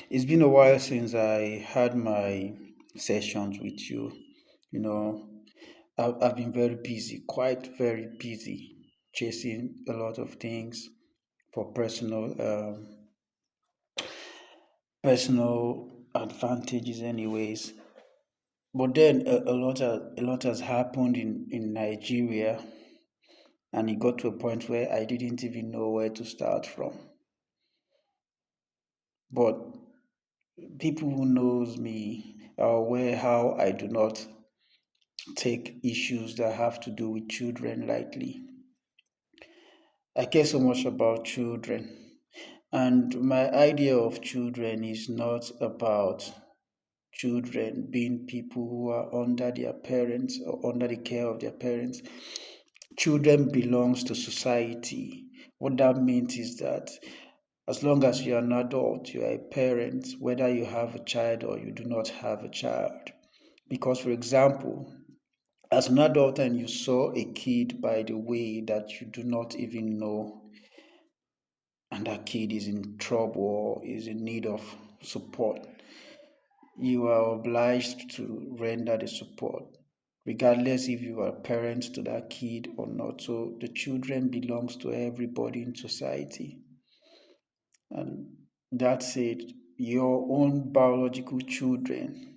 It's been a while since I had my sessions with you. You know, I've been very busy, quite very busy, chasing a lot of things for personal advantages, anyways. But then a lot has happened in Nigeria, and it got to a point where I didn't even know where to start from. But people who knows me are aware how I do not take issues that have to do with children lightly. I care so much about children, and my idea of children is not about children being people who are under their parents or under the care of their parents. Children belongs to society. What that means is that as long as you are an adult, you are a parent, whether you have a child or you do not have a child. Because, for example, as an adult and you saw a kid by the way that you do not even know, and that kid is in trouble or is in need of support, you are obliged to render the support, regardless if you are parent to that kid or not. So the children belongs to everybody in society. And that said, your own biological children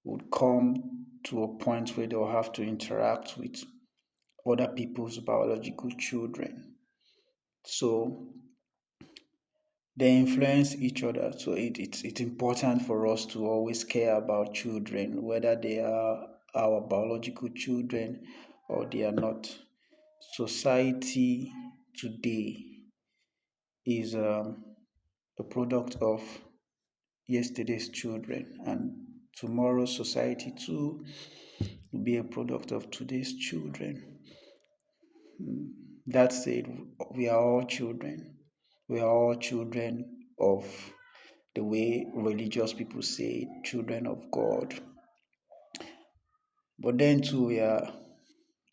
would come to a point where they'll have to interact with other people's biological children. So they influence each other. So it's important for us to always care about children, whether they are our biological children or they are not. Society today is a product of yesterday's children, and tomorrow's society too will be a product of today's children. That said, we are all children. We are all children of the way religious people say, children of God. But then too, we are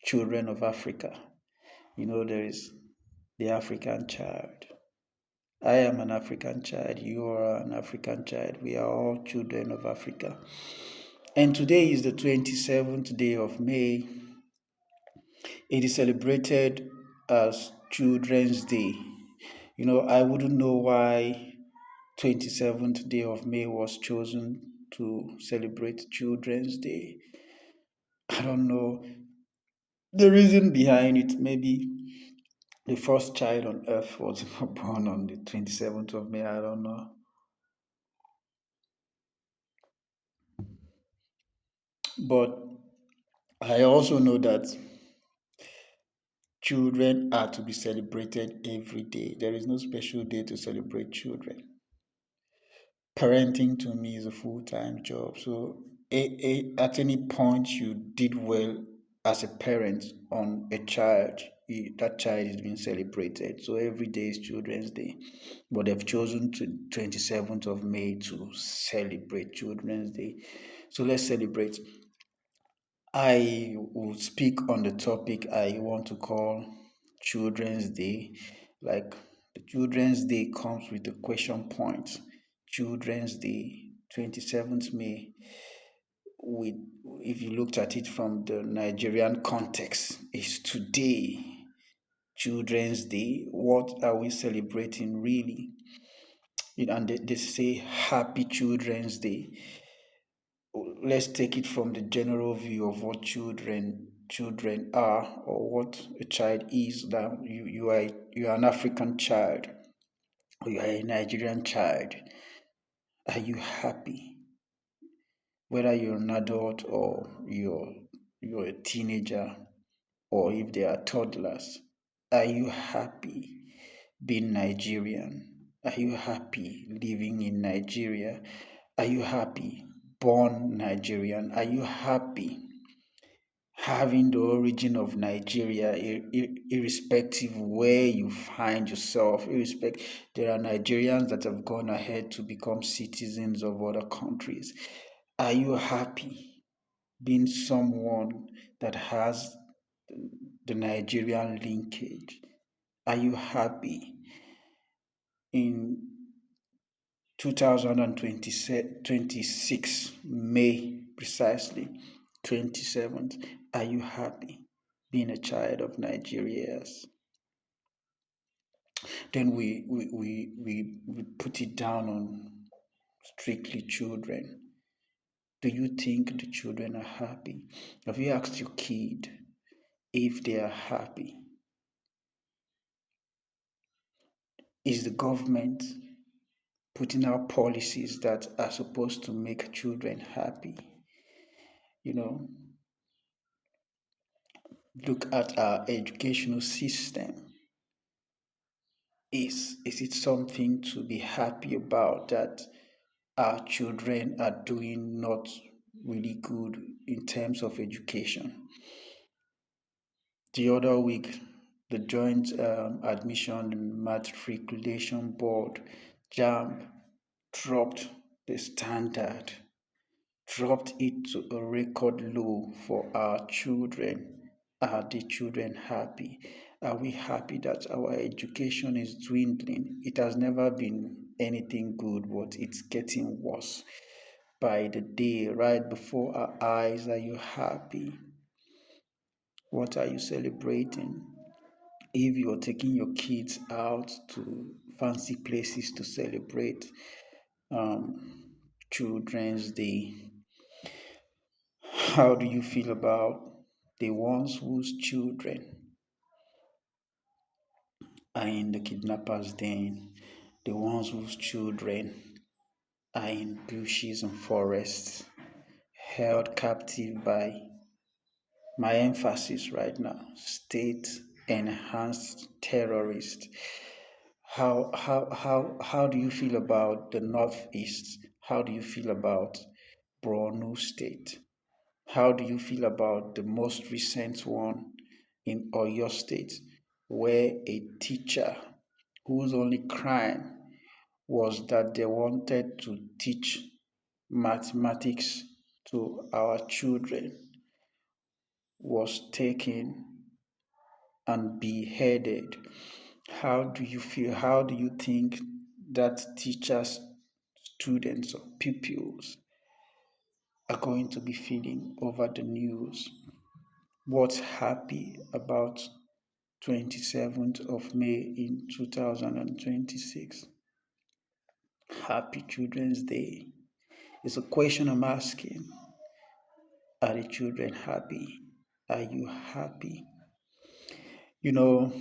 children of Africa. There is the African child. I am an African child. You are an African child. We are all children of Africa. And today is the 27th day of May. It is celebrated as Children's Day. I wouldn't know why 27th day of May was chosen to celebrate Children's Day. I don't know the reason behind it. Maybe the first child on earth was born on the 27th of May. I don't know. But I also know that children are to be celebrated every day. There is no special day to celebrate children. Parenting to me is a full-time job. So at any point you did well as a parent on a child, that child is being celebrated. So every day is Children's Day. But they've chosen to 27th of May to celebrate Children's Day. So let's celebrate. I will speak on the topic I want to call Children's Day. Like the Children's Day comes with a question point. Children's Day, 27th May. With if you looked at it from the Nigerian context, is today Children's Day. What are we celebrating really? And they say Happy Children's Day. Let's take it from the general view of what children are or what a child is. That you are an African child or you are a Nigerian child. Are you happy? Whether you're an adult or you're a teenager or if they are toddlers, are you happy being Nigerian? Are you happy living in Nigeria? Are you happy born Nigerian? Are you happy having the origin of Nigeria, irrespective where you find yourself, there are Nigerians that have gone ahead to become citizens of other countries. Are you happy being someone that has the Nigerian linkage? Are you happy in 2026, May precisely, 27th. Are you happy being a child of Nigeria? Then we put it down on strictly children. Do you think the children are happy? Have you asked your kid if they are happy? Is the government putting out policies that are supposed to make children happy? You know, look at our educational system. Is it something to be happy about that our children are doing not really good in terms of education? The other week, the Joint Admission and Matriculation Board, JAMB, dropped the standard, dropped it to a record low for our children. Are the children happy? Are we happy that our education is dwindling? It has never been anything good, but it's getting worse by the day, right before our eyes. Are you happy? What are you celebrating? If you're taking your kids out to fancy places to celebrate um, Children's Day, how do you feel about the ones whose children are in the kidnappers' den, the ones whose children are in bushes and forests, held captive by, my emphasis right now, state enhanced terrorists? How do you feel about the Northeast? How do you feel about Borno State? How do you feel about the most recent one in Oyo State, where a teacher whose only crime was that they wanted to teach mathematics to our children was taken and beheaded? How do you feel? How do you think that teachers, students, or pupils are going to be feeling over the news? What's happy about 27th of May in 2026? Happy Children's Day. It's a question I'm asking. Are the children happy? Are you happy? You know,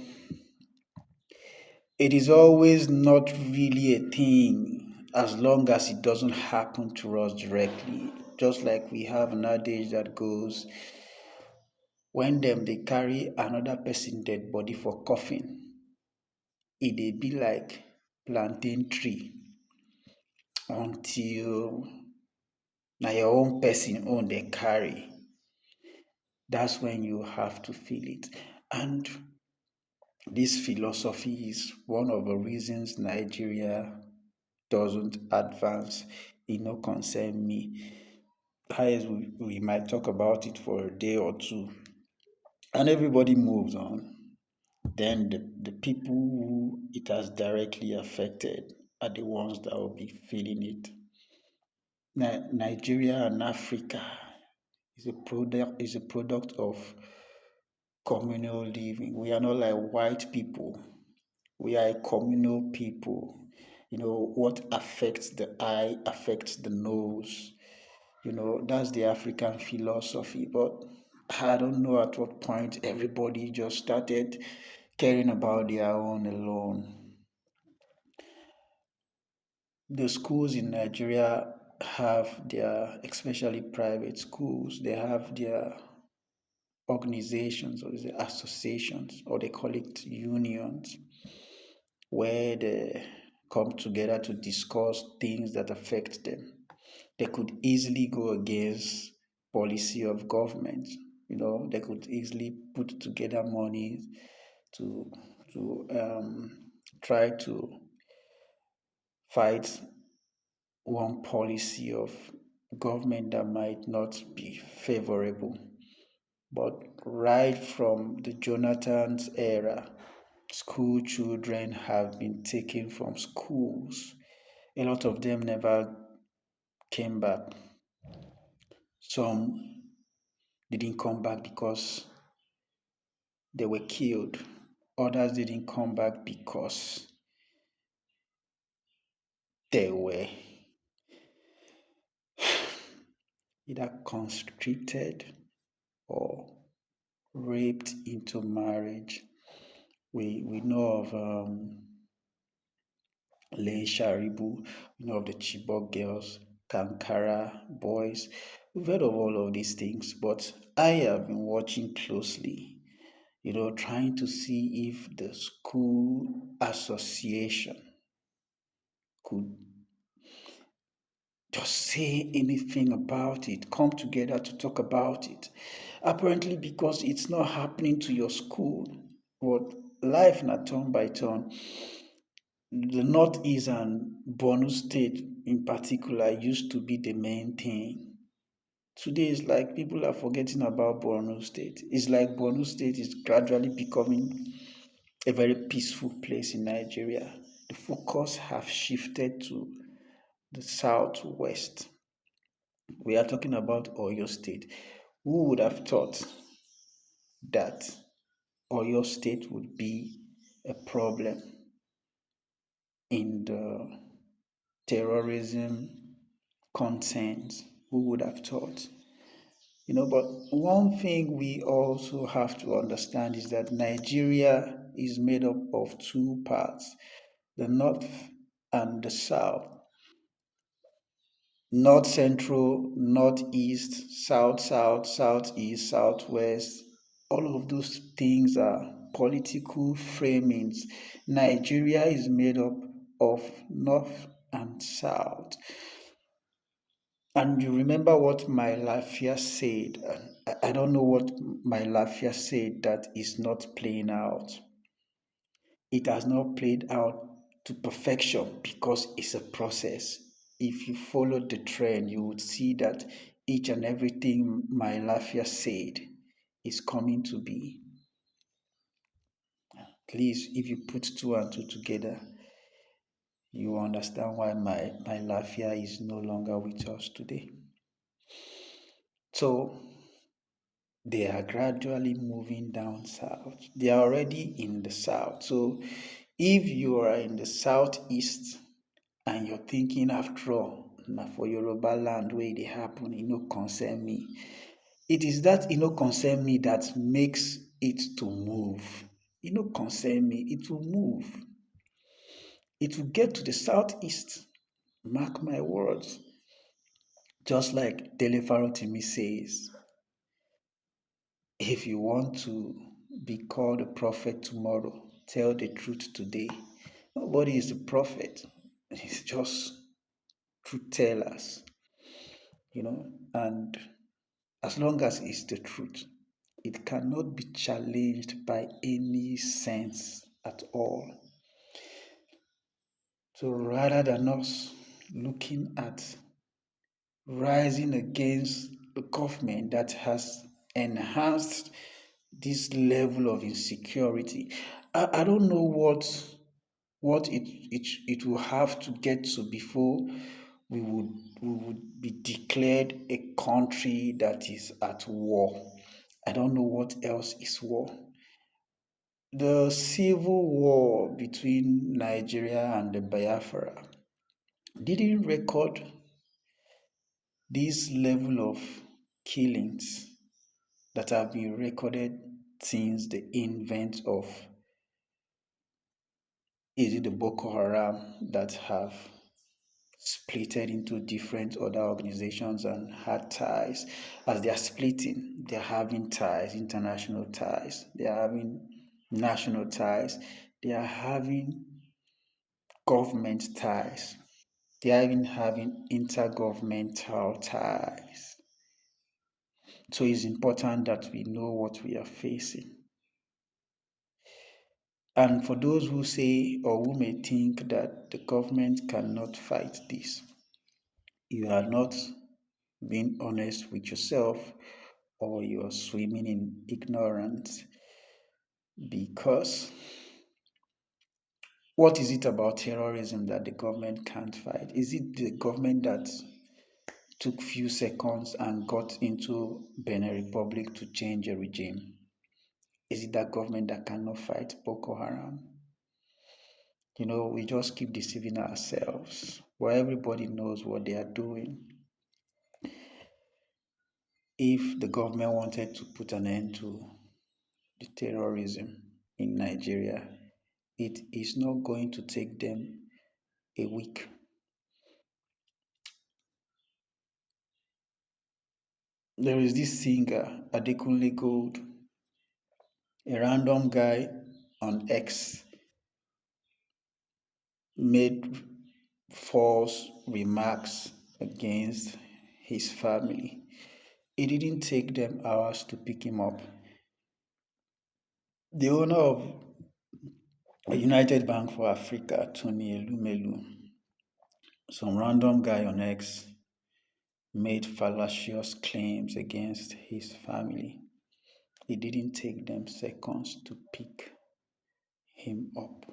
it is always not really a thing as long as it doesn't happen to us directly. Just like we have an adage that goes, when them they carry another person dead body for coffin, it dey be like plantain tree until na your own person own they carry. That's when you have to feel it. And this philosophy is one of the reasons Nigeria doesn't advance. It no concern me. Highest we might talk about it for a day or two, and everybody moves on. Then the people who it has directly affected are the ones that will be feeling it. Nigeria and Africa is a product of communal living. We are not like white people. We are a communal people. What affects the eye affects the nose. That's the African philosophy. But I don't know at what point everybody just started caring about their own alone. The schools in Nigeria have their, especially private schools, they have their organizations or the associations, or they call it unions, where they come together to discuss things that affect them. They could easily go against policy of government. They could easily put together money to try to fight one policy of government that might not be favorable. But right from the Jonathan's era, school children have been taken from schools. A lot of them never came back. Some didn't come back because they were killed. Others didn't come back because they were either constricted or raped into marriage. We know of Lay Sharibu, we know of the Chibok girls, Kankara boys. We've heard of all of these things, but I have been watching closely, trying to see if the school association could just say anything about it, come together to talk about it. Apparently, because it's not happening to your school, but life na turn by turn. The Northeast and Borno State in particular used to be the main thing. Today it's like people are forgetting about Borno State. It's like Borno State is gradually becoming a very peaceful place in Nigeria. The focus have shifted to the southwest. We are talking about Oyo State. Who would have thought that Oyo State would be a problem in the terrorism concerns? Who would have thought? But one thing we also have to understand is that Nigeria is made up of two parts, the north and the south. North central, northeast, southeast, southwest. All of those things are political framings. Nigeria is made up of north and south. And you remember what my Lafia said. I don't know what my Lafia said that is not playing out. It has not played out to perfection because it's a process. If you follow the trend, you would see that each and everything my Lafia said is coming to be. Please, if you put two and two together, you understand why my Lafia is no longer with us today. So they are gradually moving down south. They are already in the south. So if you are in the southeast and you're thinking after all, na for Yoruba land where they happen, it no concern me. It is that it no concern me that makes it to move. It no concern me, it will move. It will get to the southeast. Mark my words. Just like Dele Farotimi says, if you want to be called a prophet tomorrow, tell the truth today. Nobody is a prophet. It's just truth tellers, and as long as it's the truth, it cannot be challenged by any sense at all. So rather than us looking at rising against a government that has enhanced this level of insecurity, I don't know what it will have to get to before we would be declared a country that is at war. I don't know what else is war. The civil war between Nigeria and the Biafra didn't record this level of killings that have been recorded since the invent of the Boko Haram that have splitted into different other organizations and had ties. As they are splitting, they're having ties, international ties, they are having national ties, they are having government ties, they are even having intergovernmental ties. So it's important that we know what we are facing. And for those who say or who may think that the government cannot fight this, you are not being honest with yourself, or you are swimming in ignorance, because What is it about terrorism that the government can't fight? Is it the government that took few seconds and got into Benin Republic to change a regime? Is it that government that cannot fight Boko Haram? We just keep deceiving ourselves. While everybody knows what they are doing. If the government wanted to put an end to the terrorism in Nigeria, it is not going to take them a week. There is this singer, Adekunle Gold, a random guy on X made false remarks against his family. It didn't take them hours to pick him up. The owner of a United Bank for Africa, Tony Elumelu, some random guy on X, made fallacious claims against his family. It didn't take them seconds to pick him up.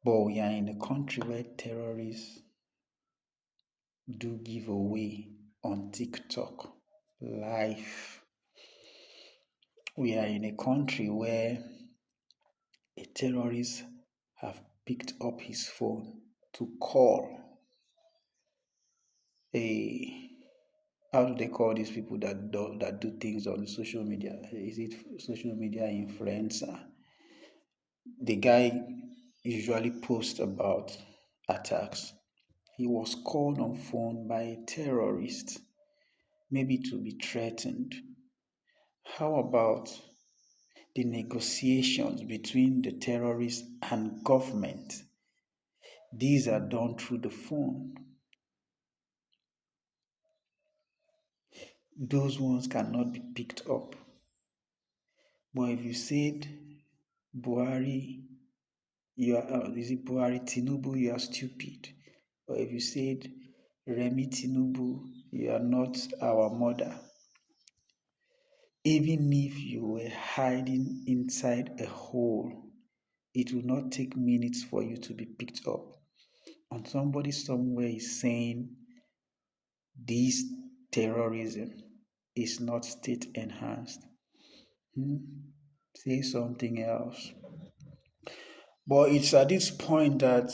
But we are in a country where terrorists do give away on TikTok live. We are in a country where a terrorist have picked up his phone to call a how do they call these people that do things on social media? Is it social media influencer? The guy usually posts about attacks. He was called on phone by a terrorist, maybe to be threatened. How about the negotiations between the terrorists and government? These are done through the phone. Those ones cannot be picked up. But if you said Buhari, is it Buhari Tinubu, you are stupid. Or if you said Remi Tinubu, you are not our mother. Even if you were hiding inside a hole, it will not take minutes for you to be picked up. And somebody somewhere is saying this terrorism is not state enhanced. Say something else. But it's at this point that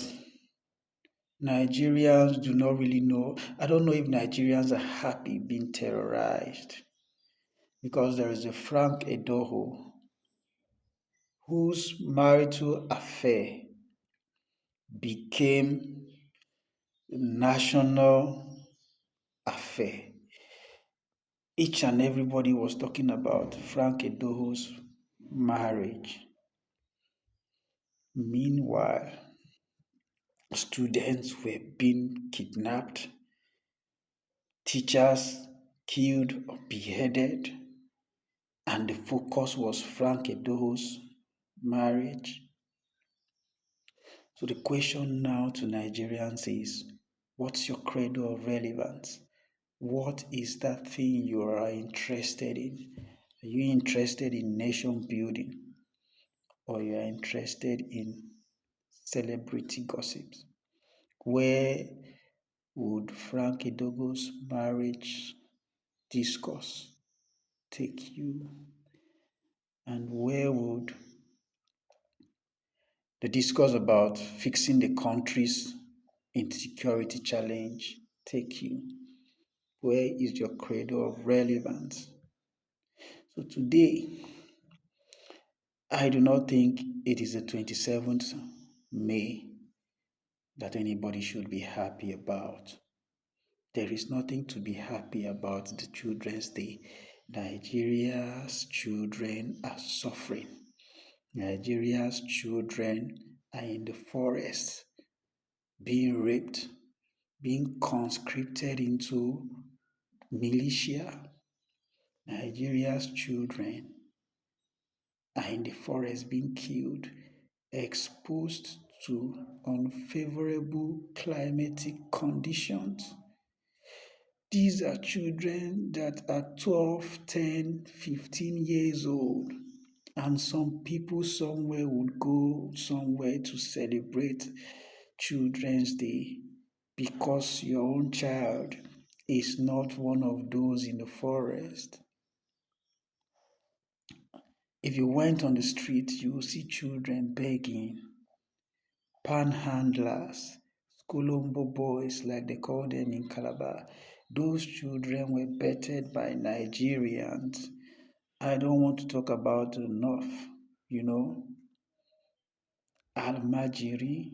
Nigerians do not really know. I don't know if Nigerians are happy being terrorized, because there is a Frank Edoho whose marital affair became national affair. Each and everybody was talking about Frank Edoho's marriage. Meanwhile, students were being kidnapped, teachers killed or beheaded, and the focus was Frank Edoho's marriage. So the question now to Nigerians is, what's your credo of relevance? What is that thing you are interested in? Are you interested in nation building, or you are interested in celebrity gossips? Where would Frank Edogo's marriage discourse take you? And where would the discourse about fixing the country's insecurity challenge take you? Where is your credo of relevance? So today, I do not think it is the 27th May that anybody should be happy about. There is nothing to be happy about the Children's Day. Nigeria's children are suffering. Nigeria's children are in the forest, being raped, being conscripted into militia. Nigeria's children are in the forest being killed, exposed to unfavorable climatic conditions. These are children that are 12, 10, 15 years old, And some people somewhere would go somewhere to celebrate Children's Day because your own child is not one of those in the forest. If you went on the street, you will see children begging, panhandlers, Skolombo boys, like they call them in Calabar. Those children were bettered by Nigerians. I don't want to talk about the North, you know, Almajiri.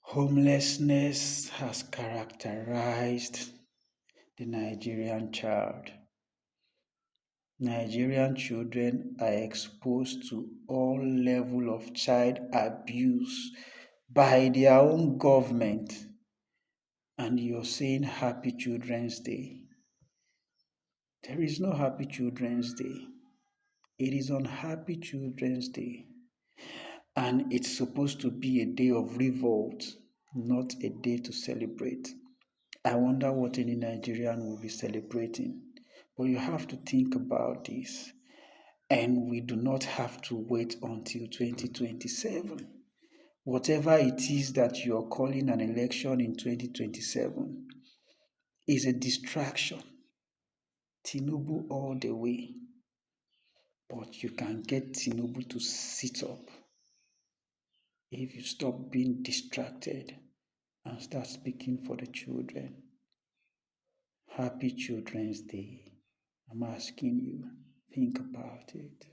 Homelessness has characterized the Nigerian child. Nigerian children are exposed to all level of child abuse by their own government. And you're saying Happy Children's Day. There is no Happy Children's Day. It is on Happy Children's Day. And it's supposed to be a day of revolt, not a day to celebrate. I wonder what any Nigerian will be celebrating. But you have to think about this. And we do not have to wait until 2027. Whatever it is that you are calling an election in 2027 is a distraction. Tinubu all the way. But you can get Tinubu to sit up if you stop being distracted and start speaking for the children. Happy Children's Day. I'm asking you, think about it.